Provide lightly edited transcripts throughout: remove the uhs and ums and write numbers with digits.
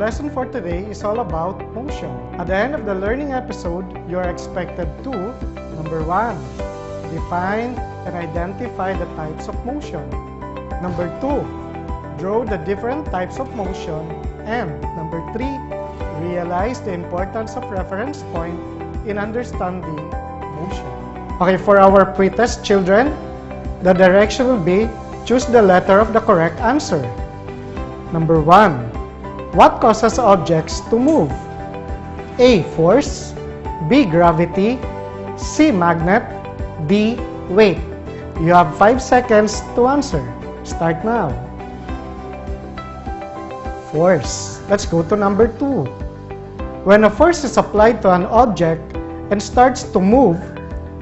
lesson for today is all about motion. At the end of the learning episode, you are expected to, number 1, define and identify the types of motion. Number 2, draw the different types of motion. And number 3, realize the importance of reference point in understanding motion. Okay, for our pretest children, the direction will be choose the letter of the correct answer. Number 1. What causes objects to move? A. Force. B. Gravity. C. Magnet. D. Weight. You have 5 seconds to answer. Start now. Force. Let's go to number 2. When a force is applied to an object and starts to move,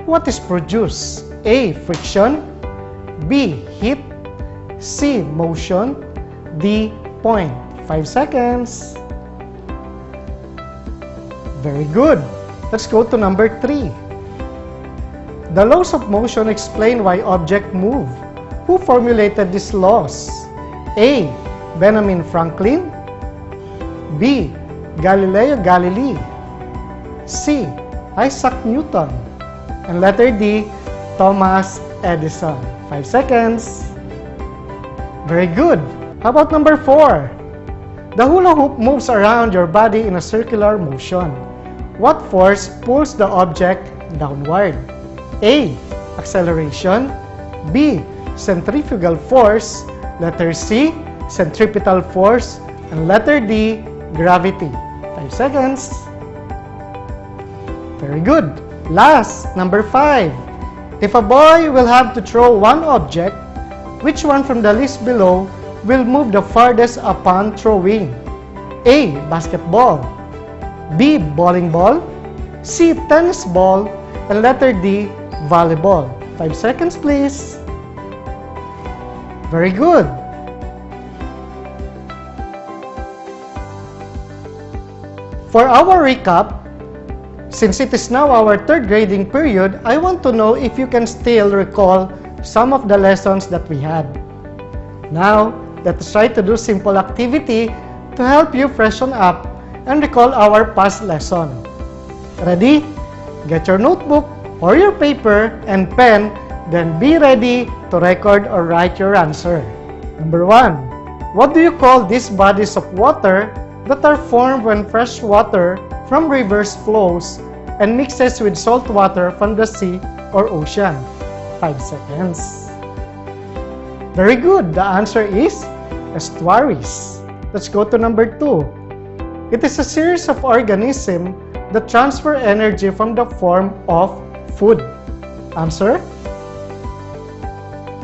what is produced? A. Friction. B. Heat. C. Motion. D. Point. 5 seconds. Very good. Let's go to number 3. The laws of motion explain why objects move. Who formulated these laws? A. Benjamin Franklin. B. Galileo Galilei. C. Isaac Newton. And letter D. Thomas Edison. 5 seconds. Very good. How about number 4? The hula hoop moves around your body in a circular motion. What force pulls the object downward? A. Acceleration. B. Centrifugal force. Letter C. Centripetal force. And letter D. Gravity. 5 seconds. Very good. Last, number 5. If a boy will have to throw one object, which one from the list below will move the farthest upon throwing? A. Basketball. B. Bowling ball. C. Tennis ball. And letter D. Volleyball. 5 seconds, please. Very good. For our recap, since it is now our 3rd grading period, I want to know if you can still recall some of the lessons that we had. Now, let's try to do simple activity to help you freshen up and recall our past lesson. Ready? Get your notebook or your paper and pen, then be ready to record or write your answer. Number 1. What do you call these bodies of water that are formed when fresh water from rivers flows and mixes with salt water from the sea or ocean? 5 seconds. Very good. The answer is estuaries. Let's go to number 2. It is a series of organisms that transfer energy from the form of food. Answer?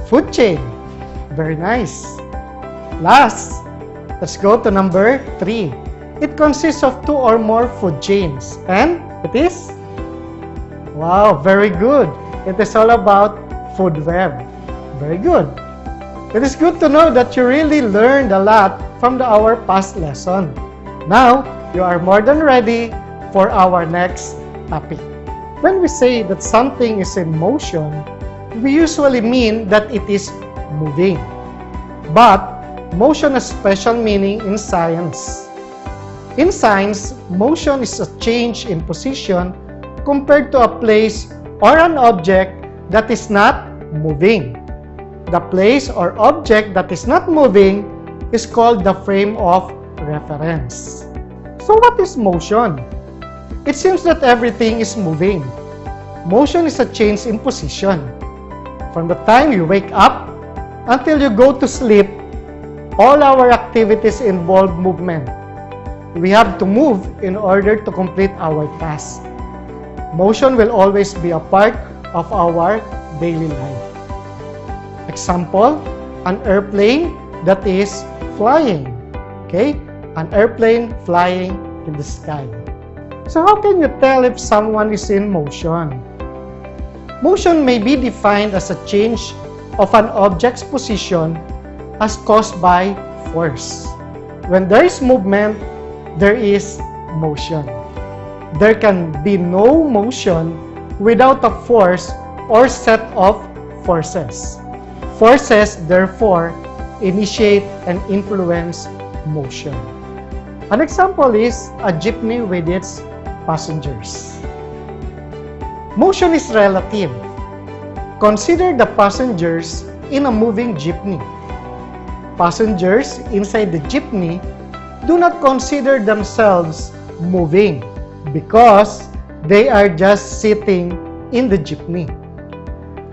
Food chain. Very nice. Last, let's go to number 3. It consists of 2 or more food chains. And it is? Wow, very good. It is all about food web. Very good. It is good to know that you really learned a lot from our past lesson. Now, you are more than ready for our next topic. When we say that something is in motion, we usually mean that it is moving. But motion has special meaning in science. In science, motion is a change in position compared to a place or an object that is not moving. The place or object that is not moving is called the frame of reference. So what is motion? It seems that everything is moving. Motion is a change in position. From the time you wake up until you go to sleep, all our activities involve movement. We have to move in order to complete our task. Motion will always be a part of our daily life. Example, an airplane that is flying. Okay? An airplane flying in the sky. So how can you tell if someone is in motion? Motion may be defined as a change of an object's position as caused by force. When there is movement, there is motion. There can be no motion without a force or set of forces. Forces, therefore, initiate and influence motion. An example is a jeepney with its passengers. Motion is relative. Consider the passengers in a moving jeepney. Passengers inside the jeepney do not consider themselves moving because they are just sitting in the jeepney.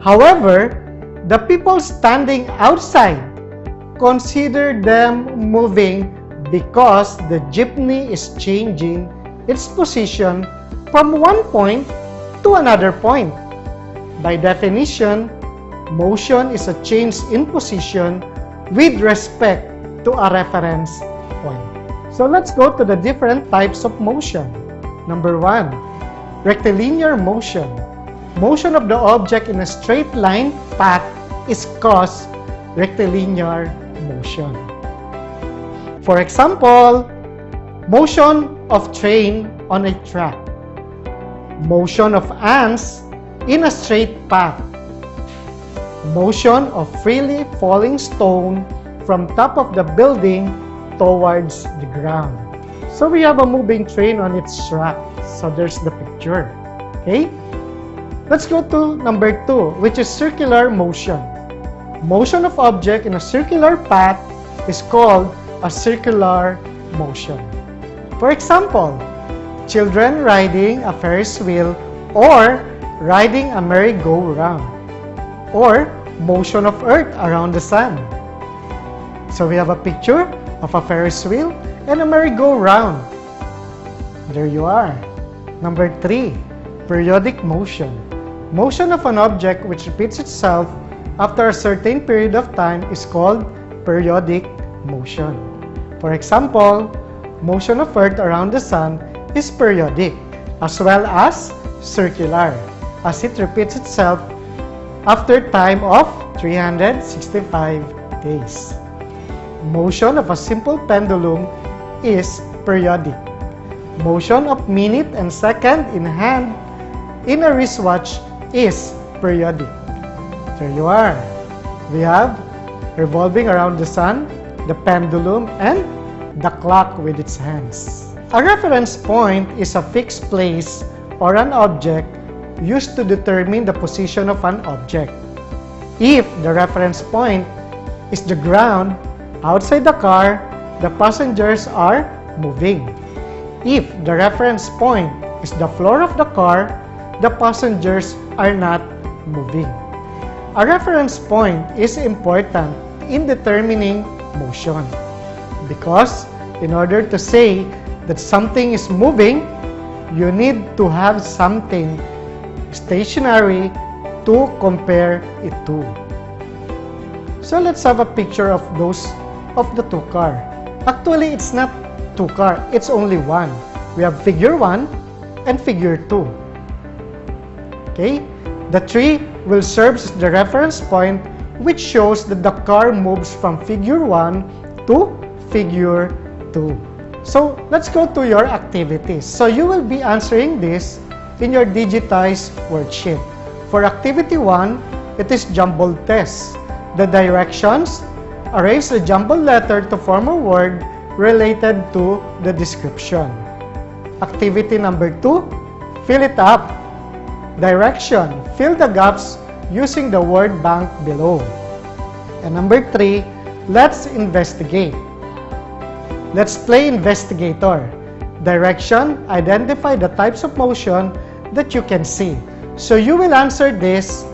However, the people standing outside consider them moving because the jeepney is changing its position from one point to another point. By definition, motion is a change in position with respect to a reference point. So let's go to the different types of motion. Number 1, rectilinear motion. Motion of the object in a straight line path is called rectilinear motion. For example, motion of train on a track, motion of ants in a straight path, motion of freely falling stone from top of the building towards the ground. So we have a moving train on its track. So there's the picture. Okay? Let's go to number 2, which is circular motion. Motion of object in a circular path is called a circular motion. For example, children riding a Ferris wheel or riding a merry-go-round, or motion of Earth around the sun. So we have a picture of a Ferris wheel and a merry-go-round. There you are. Number 3, periodic motion. Motion of an object which repeats itself after a certain period of time is called periodic motion. For example, motion of Earth around the sun is periodic as well as circular, as it repeats itself after time of 365 days. Motion of a simple pendulum is periodic. Motion of minute and second in hand in a wristwatch is periodic. There you are. We have revolving around the sun, the pendulum, and the clock with its hands. A reference point is a fixed place or an object used to determine the position of an object. If the reference point is the ground outside the car, the passengers are moving. If the reference point is the floor of the car, the passengers are not moving. A reference point is important in determining motion because in order to say that something is moving, you need to have something stationary to compare it to. So let's have a picture of the two car. Actually, it's not two car, it's only one. We have figure 1 and figure 2. Okay? The tree will serve as the reference point which shows that the car moves from figure 1 to figure 2. So let's go to your activities. So you will be answering this in your digitized worksheet. For activity 1, it is jumbled test. The directions: arrange the jumbled letter to form a word related to the description. Activity number 2, fill it up. Direction: fill the gaps using the word bank below. And number 3, let's investigate. Let's play investigator. Direction: identify the types of motion that you can see. So you will answer this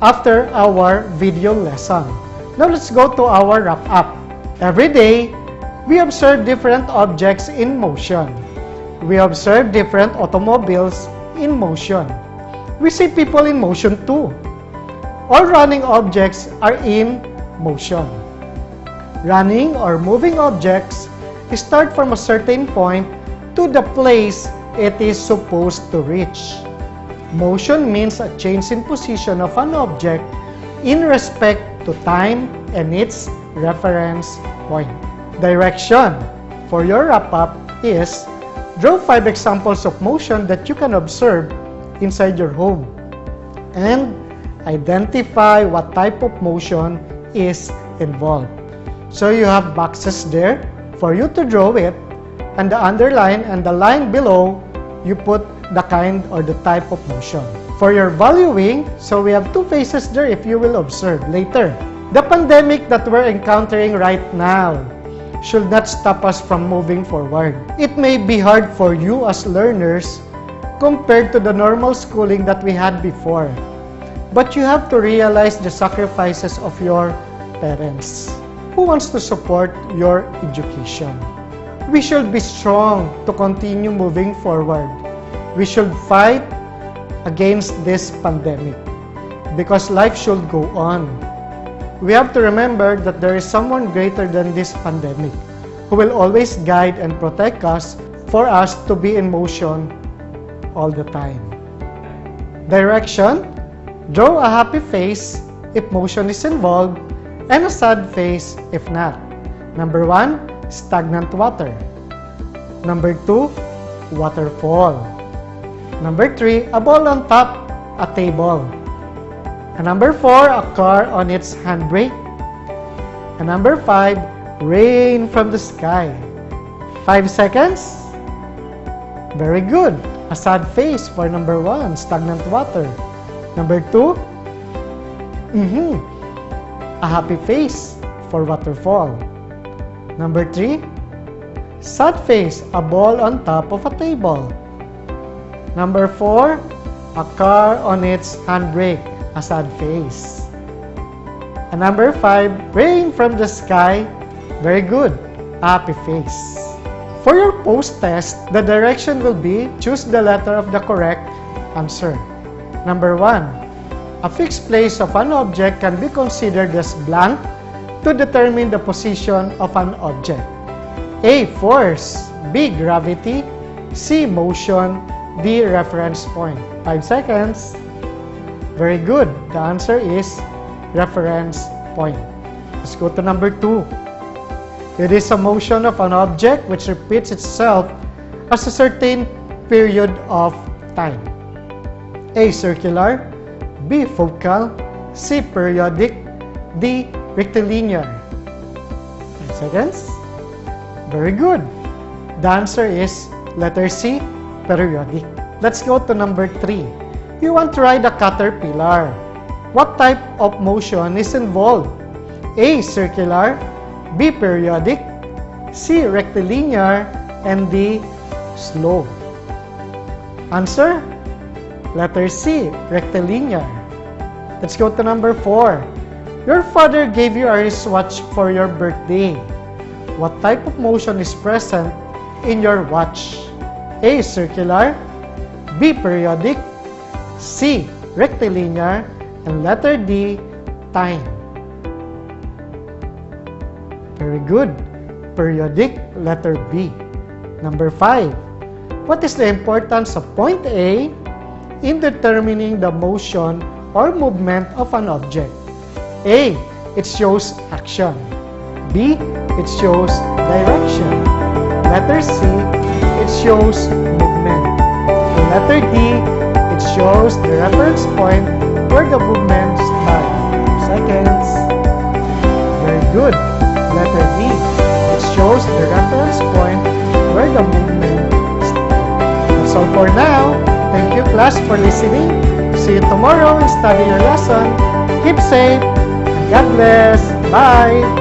after our video lesson. Now let's go to our wrap-up. Every day, we observe different objects in motion. We observe different automobiles in motion. We see people in motion too. All running objects are in motion. Running or moving objects start from a certain point to the place it is supposed to reach. Motion means a change in position of an object in respect to time and its reference point. Direction for your wrap-up is draw 5 examples of motion that you can observe inside your home and identify what type of motion is involved. So you have boxes there for you to draw it, and the underline and the line below, you put the kind or the type of motion. For your valuing, so we have two phases there if you will observe later. The pandemic that we're encountering right now should not stop us from moving forward. It may be hard for you as learners compared to the normal schooling that we had before. But you have to realize the sacrifices of your parents who wants to support your education. We should be strong to continue moving forward. We should fight against this pandemic because life should go on. We have to remember that there is someone greater than this pandemic who will always guide and protect us for us to be in motion all the time. Direction: draw a happy face if motion is involved and a sad face if not. Number 1, stagnant water. Number 2, waterfall. Number 3, a ball on top a table. And number 4, a car on its handbrake. And number 5, rain from the sky. 5 seconds. Very good. A sad face for number 1, stagnant water. Number 2, a happy face for waterfall. Number 3, sad face, a ball on top of a table. Number 4, a car on its handbrake, a sad face. And number 5, rain from the sky, very good, a happy face. For your post-test, the direction will be choose the letter of the correct answer. Number 1, a fixed place of an object can be considered as blank to determine the position of an object. A, force. B, gravity. C, motion. D, reference point. 5 seconds. Very good. The answer is reference point. Let's go to number 2. It is a motion of an object which repeats itself as a certain period of time. A, circular. B, focal. C, periodic. D, rectilinear. 5 seconds. Very good. The answer is letter C, periodic. Let's go to number 3. You want to ride a caterpillar. What type of motion is involved? A, circular. B, periodic. C, rectilinear. And D, slow. Answer? Letter C, rectilinear. Let's go to number 4. Your father gave you a wristwatch for your birthday. What type of motion is present in your watch? A, circular. B, periodic. C, rectilinear. And letter D, time. Very good. Periodic, letter B. Number 5. What is the importance of point A in determining the motion or movement of an object? A, it shows action. B, it shows direction. Letter C, it shows movement. And letter D, it shows the reference point where the movement starts. Seconds. Very good. Letter D, it shows the reference point where the movement starts. That's all for now. Thank you, class, for listening. See you tomorrow and study your lesson. Keep safe. God bless. Bye.